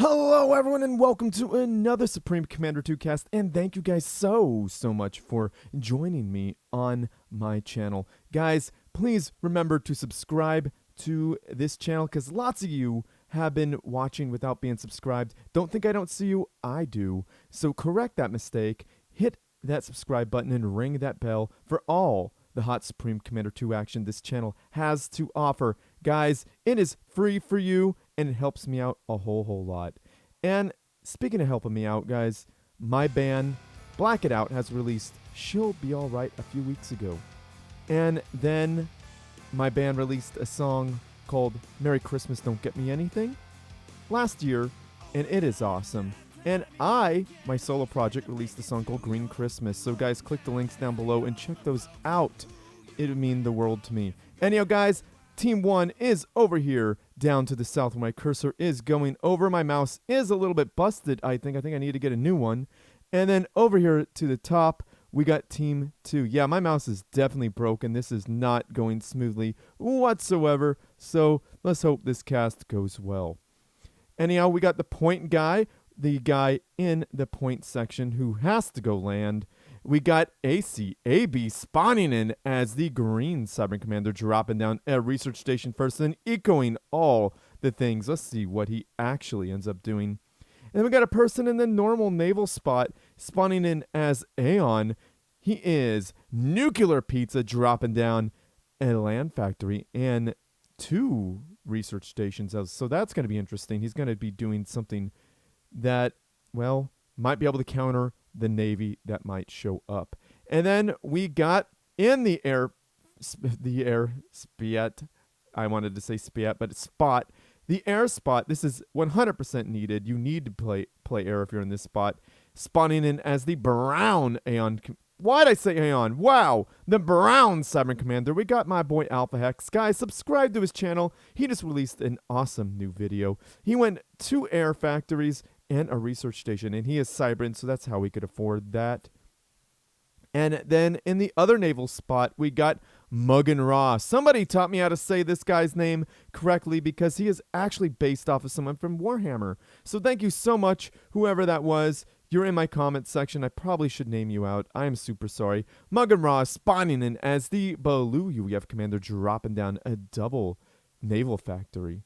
Hello everyone and welcome to another Supreme Commander 2 cast, and thank you guys so much for joining me on my channel. Guys, please remember to subscribe to this channel because lots of you have been watching without being subscribed. Don't think I don't see you, I do. So correct that mistake, hit that subscribe button and ring that bell for all the hot Supreme Commander 2 action this channel has to offer. Guys, it is free for you and it helps me out a whole lot. And speaking of helping me out, guys, my band Black It Out has released She'll Be Alright a few weeks ago. And then my band released a song called Merry Christmas Don't Get Me Anything last year, and it is awesome. And my solo project, released a song called Green Christmas. So guys, click the links down below and check those out. It would mean the world to me. Anyhow, guys, Team 1 is over here down to the south where my cursor is going over. My mouse is a little bit busted, I think. I need to get a new one. And then over here to the top, we got Team 2. Yeah, my mouse is definitely broken. This is not going smoothly whatsoever. So let's hope this cast goes well. Anyhow, we got the point guy, the guy in the point section who has to go land. We got A.C.A.B spawning in as the green Sovereign Commander, dropping down a research station first and echoing all the things. Let's see what he actually ends up doing. And then we got a person in the normal naval spot spawning in as Aeon. He is NuclearPizza, dropping down a land factory and 2 research stations. So that's going to be interesting. He's going to be doing something that, well, might be able to counter the Navy that might show up. And then we got in the air spiat. I wanted to say spiat, but it's spot. The air spot. This is 100% needed. You need to play air if you're in this spot. Spawning in as the brown Aeon. Why'd I say Aeon? Wow, the brown Sovereign Commander. We got my boy Alphahex. Guys, subscribe to his channel. He just released an awesome new video. He went 2 air factories and a research station, and he is Cybran, so that's how we could afford that. And then in the other naval spot, we got Maugan. Somebody taught me how to say this guy's name correctly because he is actually based off of someone from Warhammer. So thank you so much, whoever that was. You're in my comment section. I probably should name you out. I am super sorry. Maugan spawning in as the blue UEF commander, dropping down a double naval factory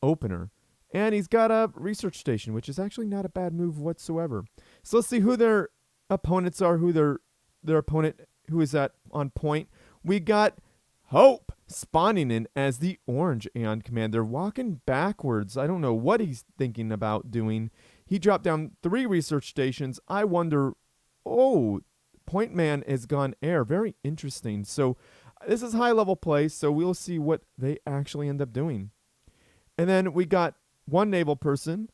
opener. And he's got a research station, which is actually not a bad move whatsoever. So let's see who their opponents are, who their opponent, who is at on point. We got Hope spawning in as the orange Aeon commander, walking backwards. I don't know what he's thinking about doing. He dropped down 3 research stations. I wonder, Point Man has gone air. Very interesting. So this is high-level play, so we'll see what they actually end up doing. And then we got 1 naval person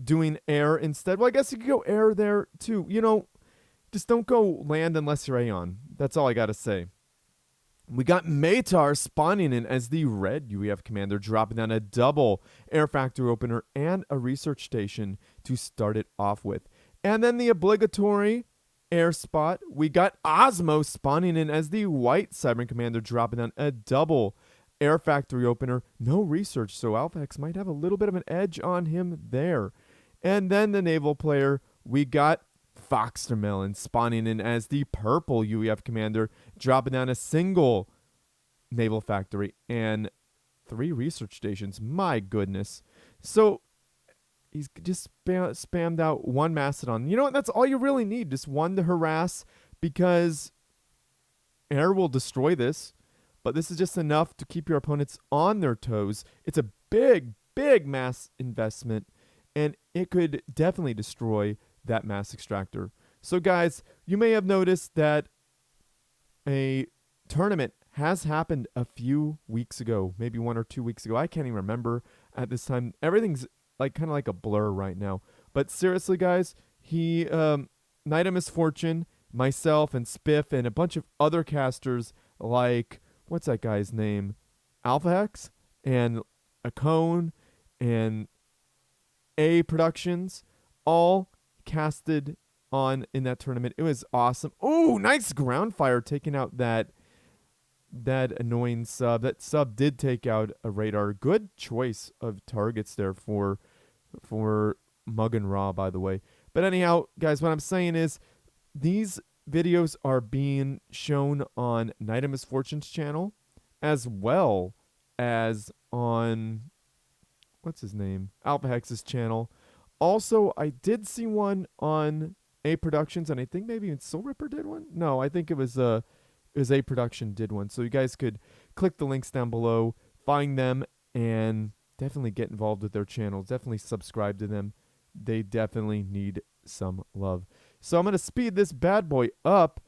doing air instead. Well, I guess you could go air there too. You know, just don't go land unless you're Aeon. That's all I got to say. We got Maitre spawning in as the red UEF commander, dropping down a double air factory opener and a research station to start it off with. And then the obligatory air spot, we got Osmos spawning in as the white Sovereign Commander, dropping down a double air factory opener. No research, so Alphahex might have a little bit of an edge on him there. And then the naval player, we got FoxTerMelon spawning in as the purple UEF commander, dropping down a single naval factory and 3 research stations. My goodness. So he's just spammed out 1 Mastodon. You know what? That's all you really need. Just 1 to harass, because air will destroy this. But this is just enough to keep your opponents on their toes. It's a big mass investment, and it could definitely destroy that mass extractor. So guys, you may have noticed that a tournament has happened a few weeks ago, maybe 1 or 2 weeks ago. I can't even remember at this time. Everything's like kind of like a blur right now. But seriously, guys, Night of Misfortune, myself and Spiff and a bunch of other casters like, what's that guy's name? Alphahex and A Cone and A Productions, all casted on in that tournament. It was awesome. Oh, nice ground fire, taking out that annoying sub. That sub did take out a radar. Good choice of targets there for Maugan raw, by the way. But anyhow, guys, what I'm saying is these videos are being shown on Night of Misfortune's channel as well as on what's his name? Alphahex's channel. Also, I did see one on A Productions, and I think maybe even Soul Ripper did one. No, I think it was A Production did one. So you guys could click the links down below, find them, and definitely get involved with their channels. Definitely subscribe to them. They definitely need some love. So I'm going to speed this bad boy up.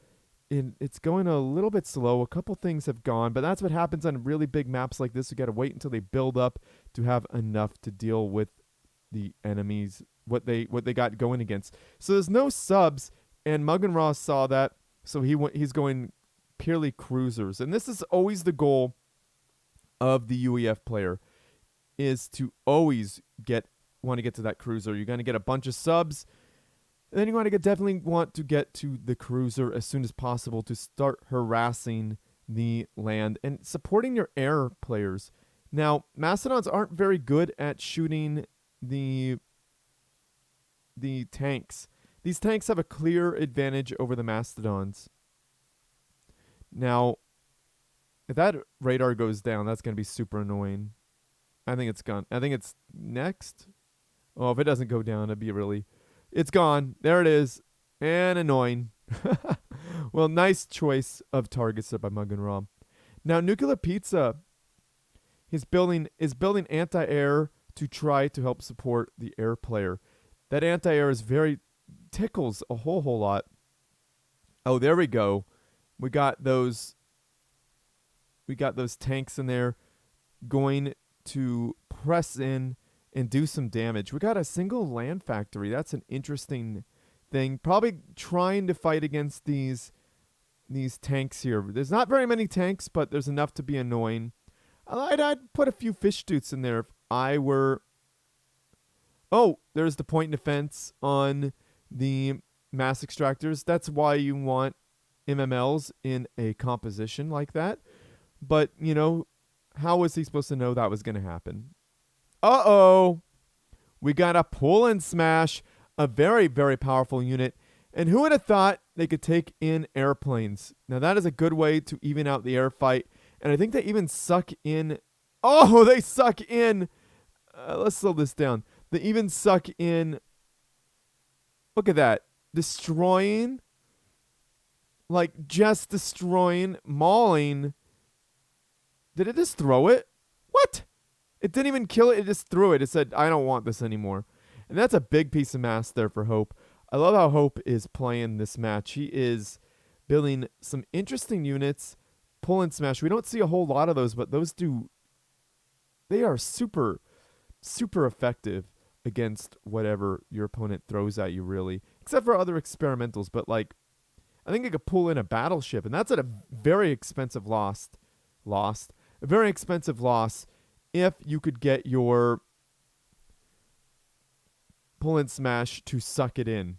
It's going a little bit slow. A couple things have gone, but that's what happens on really big maps like this. You got to wait until they build up to have enough to deal with the enemies, what they got going against. So there's no subs, and Maugan Ross saw that, so he's going purely cruisers. And this is always the goal of the UEF player, is to always want to get to that cruiser. You're going to get a bunch of subs, and then you definitely want to get to the cruiser as soon as possible to start harassing the land and supporting your air players. Now, Mastodons aren't very good at shooting the tanks. These tanks have a clear advantage over the Mastodons. Now, if that radar goes down, that's going to be super annoying. I think it's gone. I think it's next. Oh, if it doesn't go down, it'd be really... It's gone. There it is. And annoying. Well, nice choice of targets there by Maugan Raw. Now, NuclearPizza is building anti-air to try to help support the air player. That anti-air is tickles a whole lot. Oh, there we go. We got those tanks in there going to press in and do some damage. We got a single land factory. That's an interesting thing. Probably trying to fight against these tanks here. There's not very many tanks, but there's enough to be annoying. I'd put a few fish stoots in there if I were... Oh, there's the point defense on the mass extractors. That's why you want MMLs in a composition like that. But, you know, how was he supposed to know that was going to happen? Uh-oh. We got a pull and smash, a very, very powerful unit. And who would have thought they could take in airplanes? Now, that is a good way to even out the air fight. And I think they even suck in... Oh, they suck in... let's slow this down. They even suck in... Look at that. Destroying... Like, just destroying, mauling... Did it just throw it? What? It didn't even kill it. It just threw it. It said, I don't want this anymore. And that's a big piece of mass there for Hope. I love how Hope is playing this match. He is building some interesting units. Pull and smash. We don't see a whole lot of those, but those do... They are super, super effective against whatever your opponent throws at you, really. Except for other experimentals. But, like, I think it could pull in a battleship. And that's at a very expensive loss. A very expensive loss if you could get your pull and smash to suck it in,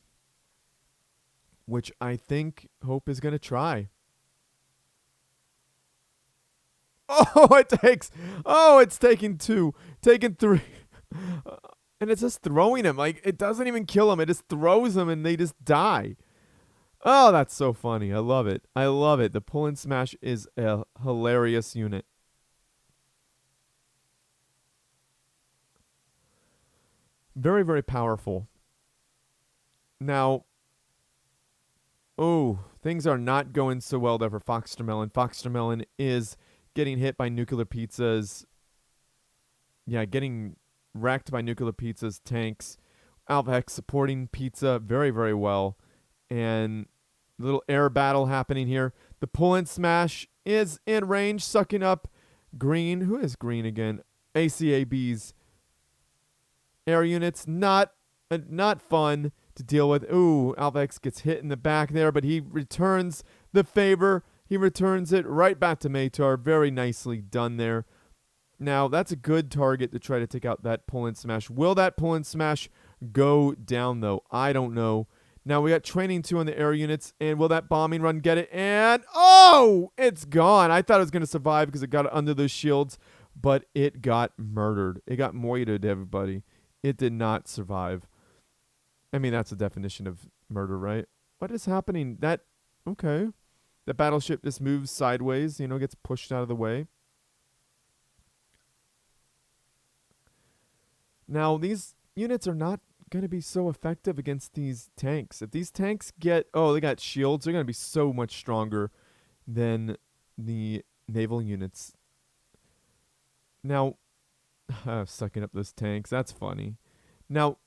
which I think Hope is going to try. Oh, it's taking 2, taking 3. And it's just throwing him. Like, it doesn't even kill him. It just throws them and they just die. Oh, that's so funny. I love it. I love it. The pull and smash is a hilarious unit. Very, very powerful. Now, oh, things are not going so well there for FoxTerMelon. FoxTerMelon is getting hit by NuclearPizza's... Yeah, getting wrecked by NuclearPizza's tanks. Alphahex supporting Pizza very, very well. And a little air battle happening here. The pull and smash is in range, sucking up green. Who is green again? A.C.A.B's air units. Not fun to deal with. Ooh, Alphahex gets hit in the back there, but he returns the favor. He returns it right back to Maitre. Very nicely done there. Now, that's a good target to try to take out that pull and smash. Will that pull and smash go down, though? I don't know. Now, we got training 2 on the air units, and will that bombing run get it? And, oh, it's gone. I thought it was going to survive because it got under those shields, but it got murdered. It got moited, everybody. It did not survive. I mean, that's a definition of murder, right? What is happening? Okay. The battleship just moves sideways, gets pushed out of the way. Now, these units are not going to be so effective against these tanks. If these tanks they got shields, they're going to be so much stronger than the naval units. Now, sucking up those tanks, that's funny. Now,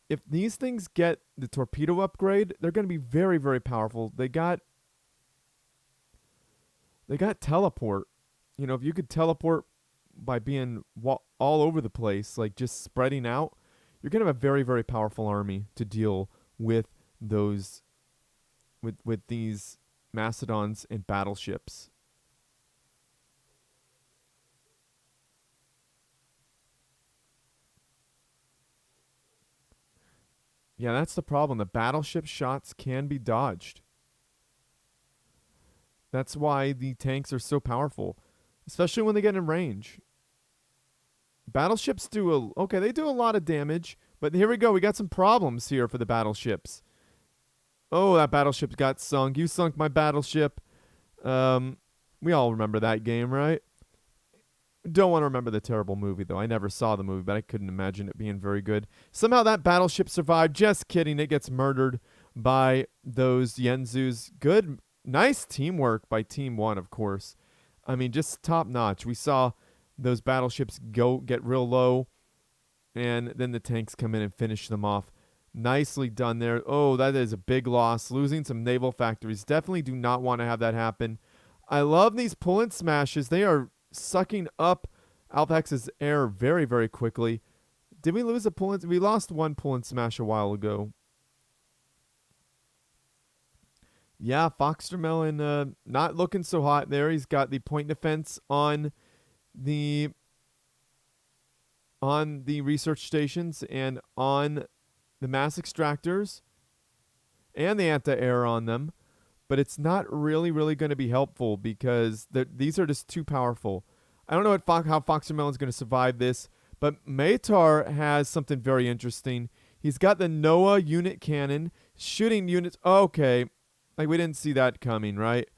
if these things get the torpedo upgrade, they're going to be very, very powerful. They got teleport. If you could teleport by being all over the place, like just spreading out, you're going to have a very, very powerful army to deal with those, with these Macedons and battleships. Yeah, that's the problem. The battleship shots can be dodged. That's why the tanks are so powerful, especially when they get in range. Battleships they do a lot of damage, but here we go. We got some problems here for the battleships. Oh, that battleship got sunk. You sunk my battleship. We all remember that game, right? Don't want to remember the terrible movie, though. I never saw the movie, but I couldn't imagine it being very good. Somehow that battleship survived. Just kidding. It gets murdered by those Yenzus. Good, nice teamwork by Team 1, of course. I mean, just top notch. We saw those battleships get real low, and then the tanks come in and finish them off. Nicely done there. Oh, that is a big loss. Losing some naval factories. Definitely do not want to have that happen. I love these pull-in smashes. They are sucking up Alphahex's air very, very quickly. Did we lose a pull-in? We lost one pull-in smash a while ago. Yeah, FoxTerMelon not looking so hot there. He's got the point defense on the research stations and on the mass extractors and the anti-air on them, but it's not really going to be helpful because these are just too powerful. I don't know how FoxTerMelon's going to survive this, but Maitre has something very interesting. He's got the NOAA unit cannon shooting units. Okay, like we didn't see that coming, right?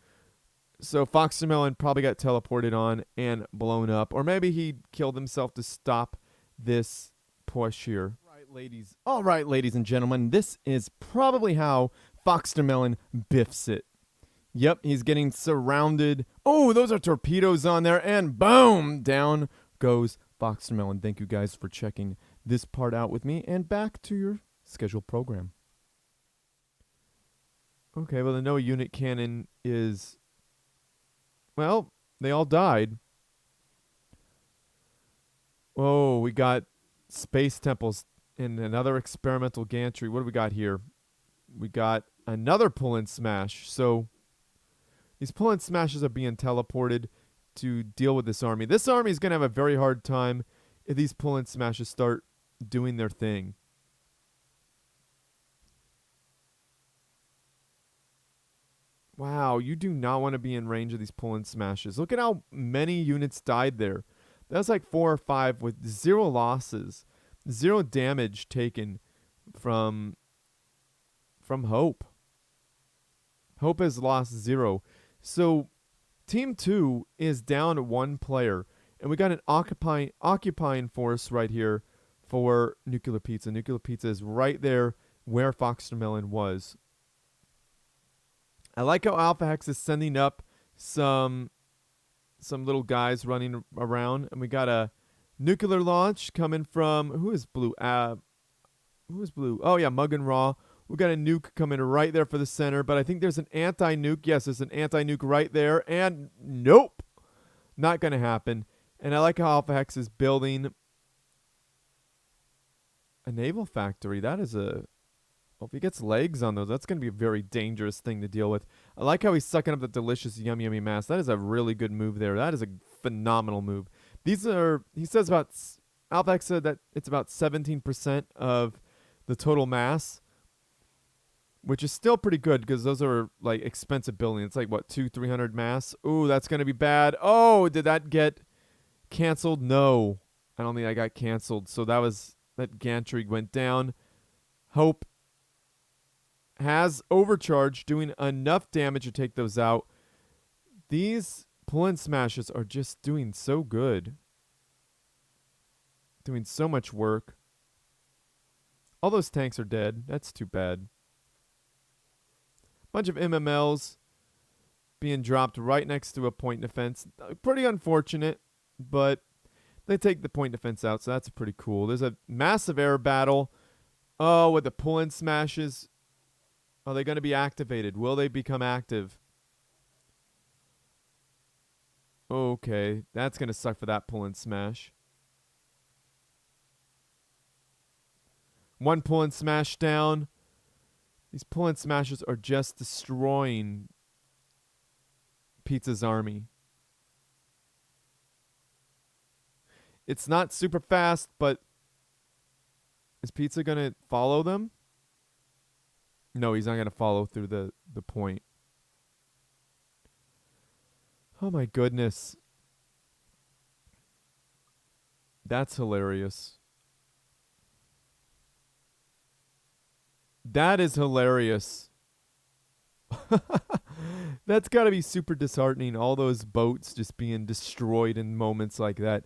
So FoxTerMelon probably got teleported on and blown up, or maybe he killed himself to stop this push here. All right, ladies and gentlemen, this is probably how FoxTerMelon biffs it. Yep, he's getting surrounded. Oh, those are torpedoes on there, and boom, down goes FoxTerMelon. Thank you guys for checking this part out with me, and back to your scheduled program. Okay, well, the NOAA unit cannon is... Well, they all died. Oh, we got space temples and another experimental gantry. What do we got here? We got another pull-in smash. So these pull-in smashes are being teleported to deal with this army. This army is going to have a very hard time if these pull-in smashes start doing their thing. Wow, you do not want to be in range of these pull-in smashes. Look at how many units died there. That was like 4 or 5 with 0 losses. 0 damage taken from Hope. Hope has lost 0. So Team 2 is down 1 player. And we got an occupying force right here for NuclearPizza. NuclearPizza is right there where FoxTerMelon was. I like how Alphahex is sending up some little guys running around, and we got a nuclear launch coming from who is blue? Who is blue? Oh yeah, Maugan Raw. We got a nuke coming right there for the center, but I think there's an anti-nuke. Yes, there's an anti-nuke right there, and nope, not gonna happen. And I like how Alphahex is building a naval factory. That is well, if he gets legs on those, that's going to be a very dangerous thing to deal with. I like how he's sucking up the delicious yummy mass. That is a really good move there. That is a phenomenal move. He says Alphahex said that it's about 17% of the total mass, which is still pretty good because those are like expensive building. It's like, what, 200-300 mass? Ooh, that's going to be bad. Oh, did that get canceled? No, I don't think I got canceled. So that gantry went down. Hope has overcharge, doing enough damage to take those out. These pull-in smashes are just doing so good. Doing so much work. All those tanks are dead. That's too bad. Bunch of MMLs being dropped right next to a point defense. Pretty unfortunate, but they take the point defense out, so that's pretty cool. There's a massive air battle. Oh, with the pull-in smashes. Are they going to be activated? Will they become active? Okay, that's going to suck for that pull-in smash. One pull-in smash down. These pull-in smashes are just destroying Pizza's army. It's not super fast, but is Pizza going to follow them? No, he's not going to follow through the point. Oh my goodness. That's hilarious. That is hilarious. That's got to be super disheartening, all those boats just being destroyed in moments like that.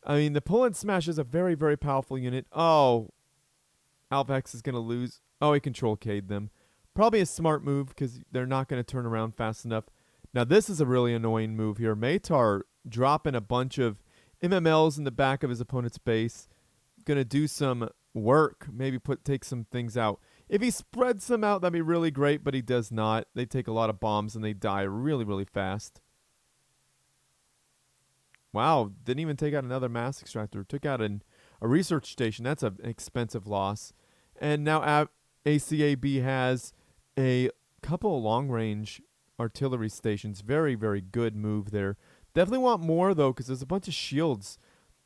I mean, the pull-in smash is a very, very powerful unit. Oh, Alphahex is going to lose. Oh, he control K'd them. Probably a smart move because they're not going to turn around fast enough. Now, this is a really annoying move here. Maitre dropping a bunch of MMLs in the back of his opponent's base. Going to do some work. Maybe take some things out. If he spreads them out, that'd be really great, but he does not. They take a lot of bombs and they die really, really fast. Wow, didn't even take out another mass extractor. Took out a research station. That's an expensive loss. And now A.C.A.B has a couple of long-range artillery stations. Very, very good move there. Definitely want more, though, because there's a bunch of shields.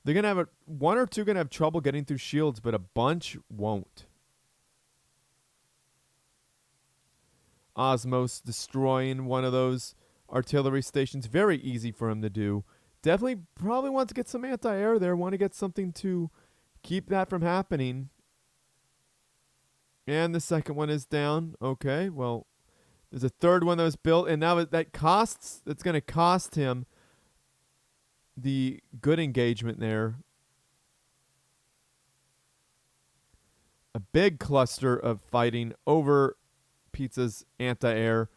They're going to have one or two going to have trouble getting through shields, but a bunch won't. Osmos destroying one of those artillery stations. Very easy for him to do. Definitely probably want to get some anti-air there. Want to get something to keep that from happening. And the second one is down. Okay, well, there's a third one that was built, and now that's going to cost him the good engagement there. A big cluster of fighting over Pizza's anti-air.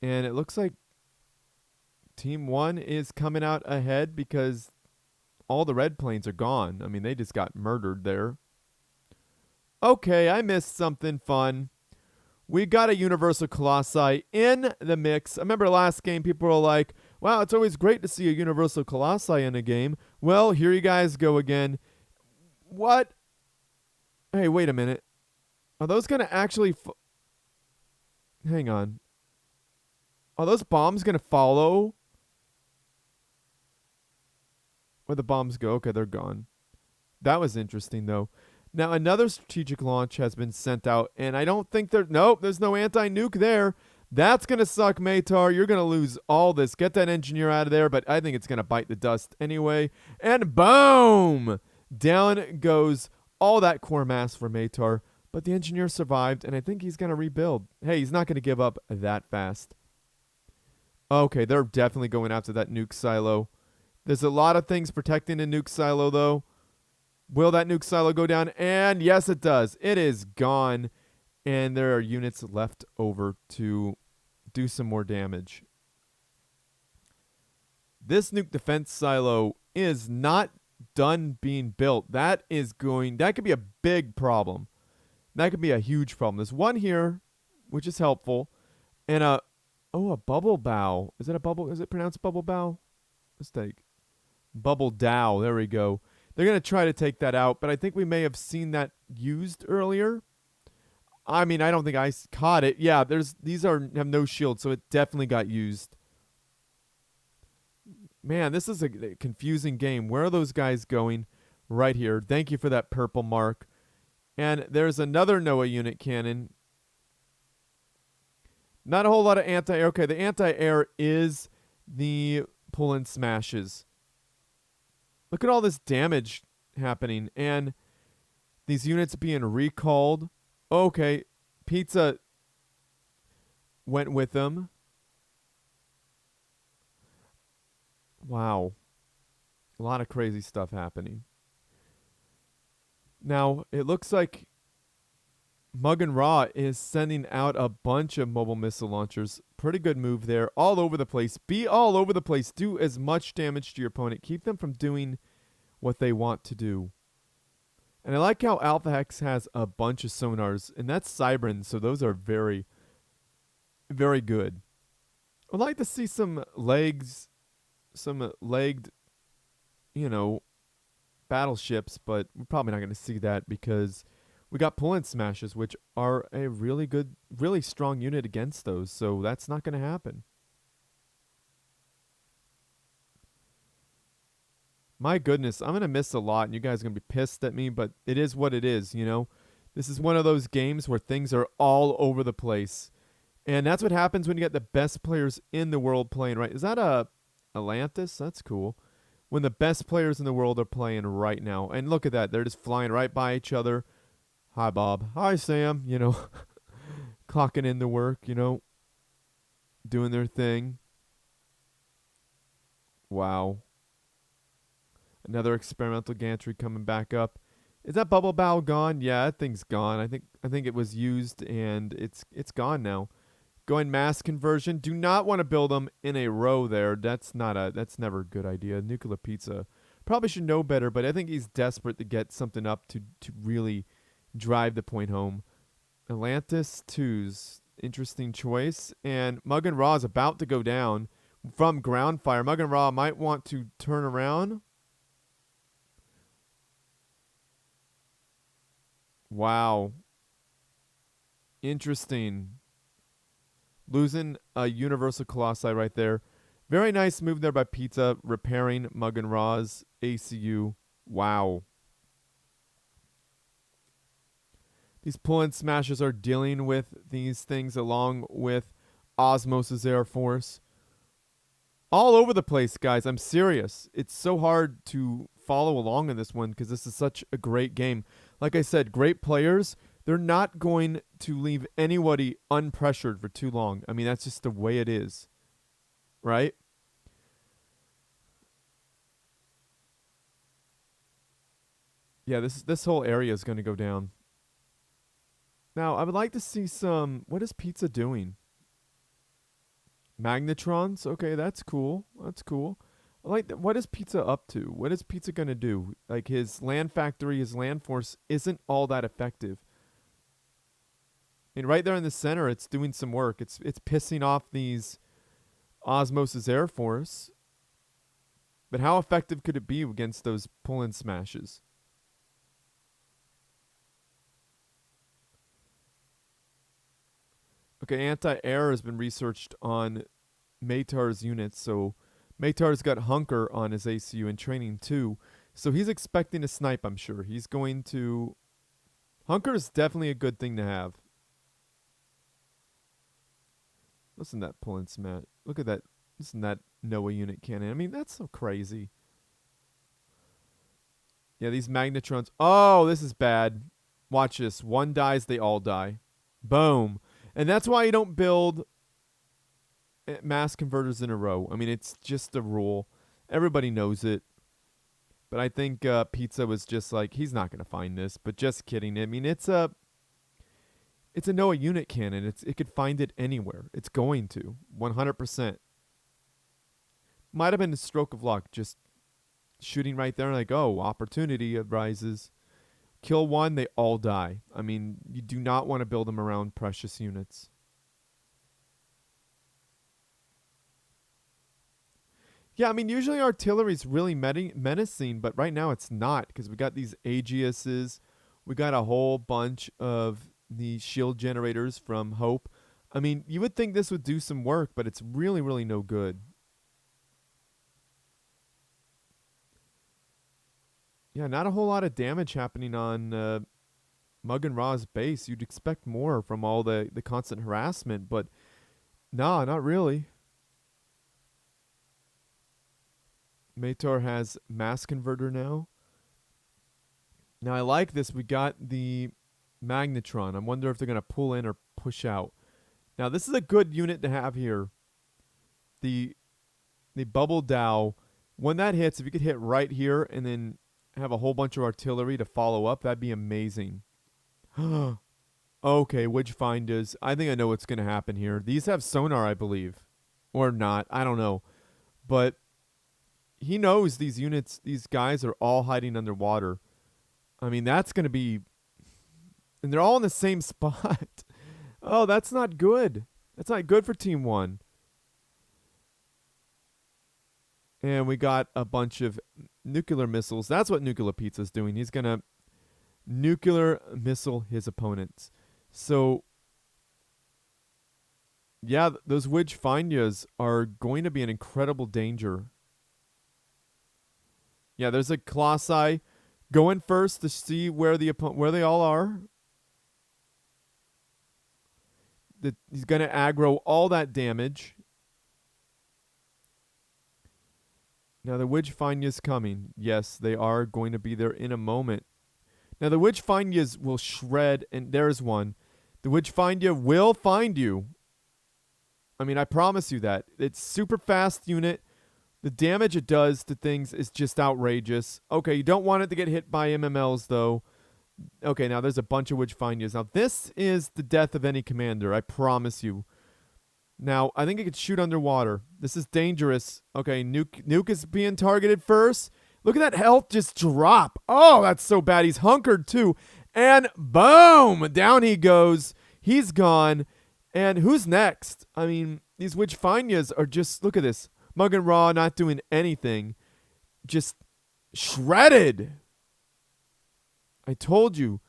And it looks like Team 1 is coming out ahead because all the red planes are gone. I mean, they just got murdered there. Okay, I missed something fun. We got a Universal Colossi in the mix. I remember last game, people were like, wow, it's always great to see a Universal Colossi in a game. Well, here you guys go again. What? Hey, wait a minute. Are those going to actually... Hang on. Are those bombs going to follow? Where the bombs go? Okay, they're gone. That was interesting, though. Now, another strategic launch has been sent out, and I don't think nope, there's no anti-nuke there. That's going to suck, Maitre. You're going to lose all this. Get that engineer out of there, but I think it's going to bite the dust anyway. And boom! Down goes all that core mass for Maitre, but the engineer survived, and I think he's going to rebuild. Hey, he's not going to give up that fast. Okay, they're definitely going after that nuke silo. There's a lot of things protecting a nuke silo, though. Will that nuke silo go down? And yes, it does. It is gone. And there are units left over to do some more damage. This nuke defense silo is not done being built. That could be a big problem. That could be a huge problem. There's one here, which is helpful. And a bubble bow. Is it pronounced bubble bow? Mistake. Bubble dow. There we go. They're going to try to take that out, but I think we may have seen that used earlier. I mean, I don't think I caught it. Yeah, these have no shield, so it definitely got used. Man, this is a confusing game. Where are those guys going? Right here. Thank you for that purple mark. And there's another NOAA unit cannon. Not a whole lot of anti-air. Okay, the anti-air is the pull-in smashes. Look at all this damage happening and these units being recalled. Okay, Pizza went with them. Wow. A lot of crazy stuff happening. Now, it looks like Maugan Ra is sending out a bunch of mobile missile launchers. Pretty good move there. All over the place. Be all over the place. Do as much damage to your opponent. Keep them from doing what they want to do. And I like how Alphahex has a bunch of sonars, and that's Cybrin, so those are very, very good. I'd like to see some legs, some legged, you know, battleships, but we're probably not going to see that because we got pull-in smashes, which are a really good, really strong unit against those, so that's not going to happen. My goodness, I'm going to miss a lot, and you guys are going to be pissed at me, but it is what it is, you know? This is one of those games where things are all over the place. And that's what happens when you get the best players in the world playing, right? Is that a Atlantis? That's cool. When the best players in the world are playing right now. And look at that. They're just flying right by each other. Hi, Bob. Hi, Sam. You know, clocking in the work, you know, doing their thing. Wow. Another experimental gantry coming back up. Is that bubble bow gone? Yeah, that thing's gone. I think it was used and it's gone now. Going mass conversion. Do not want to build them in a row there. That's never a good idea. NuclearPizza probably should know better, but I think he's desperate to get something up to really drive the point home. Atlantis 2's interesting choice. And Maugan Ra is about to go down from ground fire. Maugan Ra might want to turn around. Wow. Interesting. Losing a Universal Colossi right there. Very nice move there by Pizza, repairing Maugan Ra's ACU. Wow. These pull-in smashes are dealing with these things along with Osmos's Air Force. All over the place, guys. I'm serious. It's so hard to follow along in this one because this is such a great game. Like I said, great players. They're not going to leave anybody unpressured for too long. I mean, that's just the way it is. Right? Yeah, this whole area is going to go down. Now, I would like to see some... What is Pizza doing? Magnetrons? Okay, that's cool. That's cool. I like that. What is Pizza up to? What is Pizza going to do? Like, his land factory, his land force isn't all that effective. And right there in the center, it's doing some work. It's pissing off these Osmos's Air Force. But how effective could it be against those pull-in smashes? Okay, anti-air has been researched on Maitar's units, so Maitar's got Hunker on his ACU in training too. So he's expecting a snipe, I'm sure. He's going to... Hunker is definitely a good thing to have. Listen to that pull-in smash. Look at that. Listen to that Noah unit cannon. I mean, that's so crazy. Yeah, these magnetrons. Oh, this is bad. Watch this. One dies, they all die. Boom. And that's why you don't build mass converters in a row. I mean, it's just a rule. Everybody knows it. But I think Pizza was just like, he's not going to find this. But just kidding. I mean, it's a Noah unit cannon. It could find it anywhere. It's going to. 100%. Might have been a stroke of luck. Just shooting right there. Like, oh, opportunity arises. Kill one, they all die. I mean, you do not want to build them around precious units. Yeah, I mean, usually artillery is really menacing, but right now it's not because we got these Aegiuses. We got a whole bunch of the shield generators from Hope. I mean, you would think this would do some work, but it's really, really no good. Yeah, not a whole lot of damage happening on Maugan Ra's base. You'd expect more from all the constant harassment, but nah, not really. Maitre has mass converter now. Now I like this. We got the Magnetron. I wonder if they're going to pull in or push out. Now, this is a good unit to have here. The Bubble Dow. When that hits, if you could hit right here and then have a whole bunch of artillery to follow up, that'd be amazing. Okay, Wedge Finders. I think I know what's going to happen here. These have sonar, I believe. Or not. I don't know. But he knows these units, these guys are all hiding underwater. I mean, that's going to be... And they're all in the same spot. Oh, that's not good. That's not good for Team 1. And we got a bunch of nuclear missiles. That's what NuclearPizza's doing. He's going to nuclear missile his opponents. So, yeah, those Wedge Findas are going to be an incredible danger. Yeah, there's a Colossi going first to see where they all are. He's going to aggro all that damage. Now, the Wedge Finda's coming. Yes, they are going to be there in a moment. Now, the Wedge Findas will shred, and there's one. The Wedge Finda will find you. I mean, I promise you that. It's super fast unit. The damage it does to things is just outrageous. Okay, you don't want it to get hit by MMLs, though. Okay, now there's a bunch of Wedge Findas. Now, this is the death of any commander, I promise you. Now, I think it could shoot underwater. This is dangerous. Okay, Nuke is being targeted first. Look at that health just drop. Oh, that's so bad. He's hunkered, too. And boom! Down he goes. He's gone. And who's next? I mean, these Wedge Findas are just... Look at this. Maugan Raw not doing anything. Just shredded. I told you.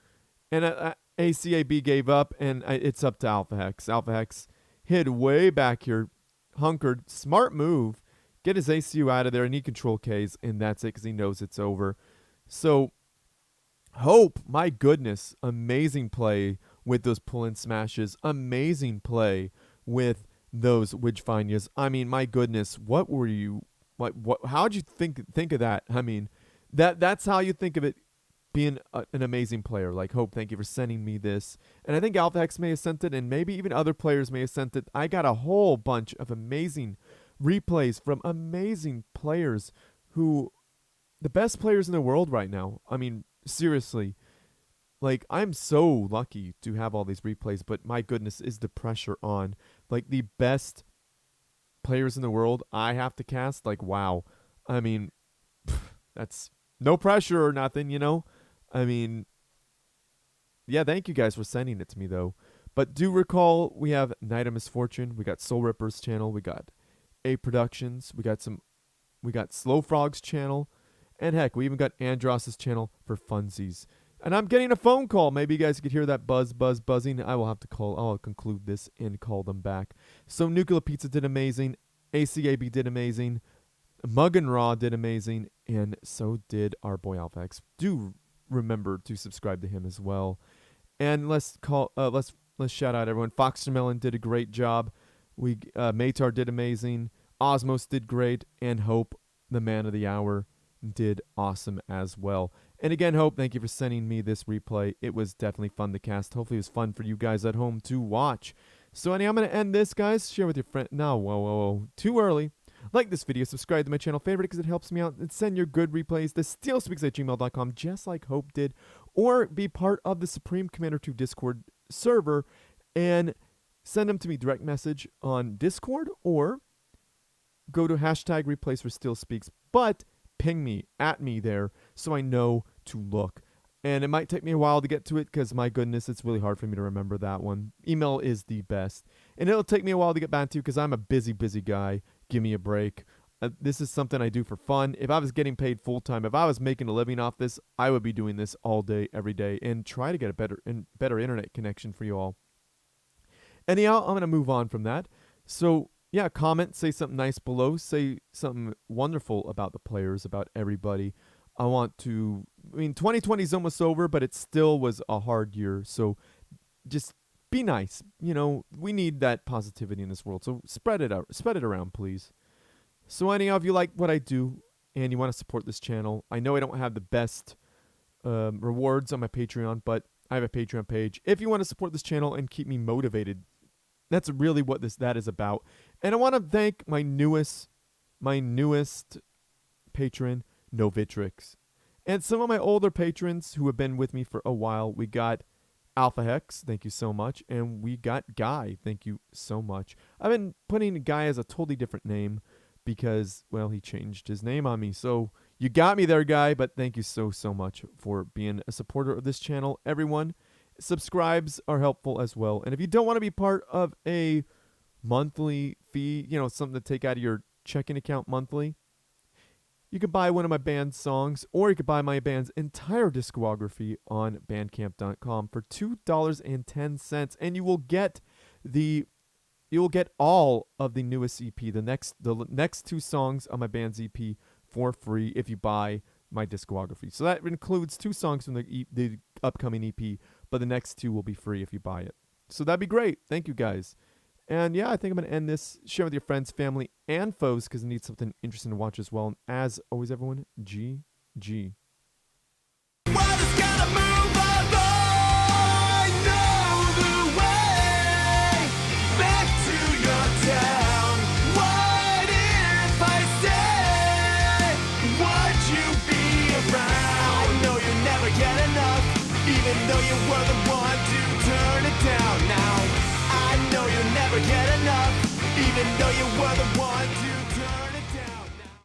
And A.C.A.B gave up, and it's up to Alphahex. Alphahex hid way back here, hunkered. Smart move. Get his ACU out of there, and he control Ks, and that's it because he knows it's over. So, Hope, my goodness, amazing play with those pull-in smashes. Amazing play with those Wedge Findas. I mean, my goodness, what were you? What? How'd you think of that? I mean, that's how you think of it. Being an amazing player. Like, Hope, thank you for sending me this. And I think Alphahex may have sent it, and maybe even other players may have sent it. I got a whole bunch of amazing replays from amazing players who, the best players in the world right now. I mean, seriously. Like, I'm so lucky to have all these replays, but my goodness, is the pressure on. Like, the best players in the world I have to cast. Like, wow. I mean, that's no pressure or nothing, you know? I mean, yeah, thank you guys for sending it to me, though. But do recall, we have Night of Misfortune. We got Soul Ripper's channel. We got A Productions. We got Slow Frog's channel. And heck, we even got Andros's channel for funsies. And I'm getting a phone call. Maybe you guys could hear that buzzing. I will have to call. I'll conclude this and call them back. So NuclearPizza did amazing. A.C.A.B did amazing. Maugan Raw did amazing. And so did our boy Alphahex. Do remember to subscribe to him as well. And let's shout out everyone. FoxTerMelon did a great job. Maitre did amazing. Osmos did great. And Hope, the man of the hour, did awesome as well. And again, Hope, thank you for sending me this replay. It was definitely fun to cast. Hopefully it was fun for you guys at home to watch. So anyway, I'm going to end this, guys. Share with your friend. No, whoa. Too early. Like this video, subscribe to my channel, favorite because it helps me out, and send your good replays to steelspeaks@gmail.com, just like Hope did, or be part of the Supreme Commander 2 Discord server, and send them to me direct message on Discord, or go to hashtag replays for steelspeaks, but ping me, at me there, so I know to look. And it might take me a while to get to it because, my goodness, it's really hard for me to remember that one. Email is the best. And it'll take me a while to get back to because I'm a busy guy. Give me a break. This is something I do for fun. If I was getting paid full-time, if I was making a living off this, I would be doing this all day, every day, and try to get a better internet connection for you all. Anyhow, I'm going to move on from that. So, yeah, comment, say something nice below. Say something wonderful about the players, about everybody. I mean, 2020 is almost over, but it still was a hard year. So just be nice. You know, we need that positivity in this world. So spread it out. Spread it around, please. So anyhow, if you like what I do and you want to support this channel, I know I don't have the best rewards on my Patreon, but I have a Patreon page. If you want to support this channel and keep me motivated, that's really what that is about. And I want to thank my newest patron, Novitrix. And some of my older patrons who have been with me for a while. We got Alphahex, thank you so much. And we got Guy, thank you so much. I've been putting Guy as a totally different name because, well, he changed his name on me. So you got me there, Guy, but thank you so much for being a supporter of this channel. Everyone, subscribes are helpful as well. And if you don't want to be part of a monthly fee, something to take out of your checking account monthly, you can buy one of my band's songs, or you can buy my band's entire discography on bandcamp.com for $2.10, and you will get all of the newest EP, the next 2 songs on my band's EP for free if you buy my discography. So that includes 2 songs from the upcoming EP, but the next 2 will be free if you buy it. So that'd be great. Thank you, guys. And yeah, I think I'm going to end this. Share with your friends, family, and foes because you need something interesting to watch as well. And as always, everyone, GG. Even though you were the one to turn it down now, I know you'll never get enough. Even though you were the one to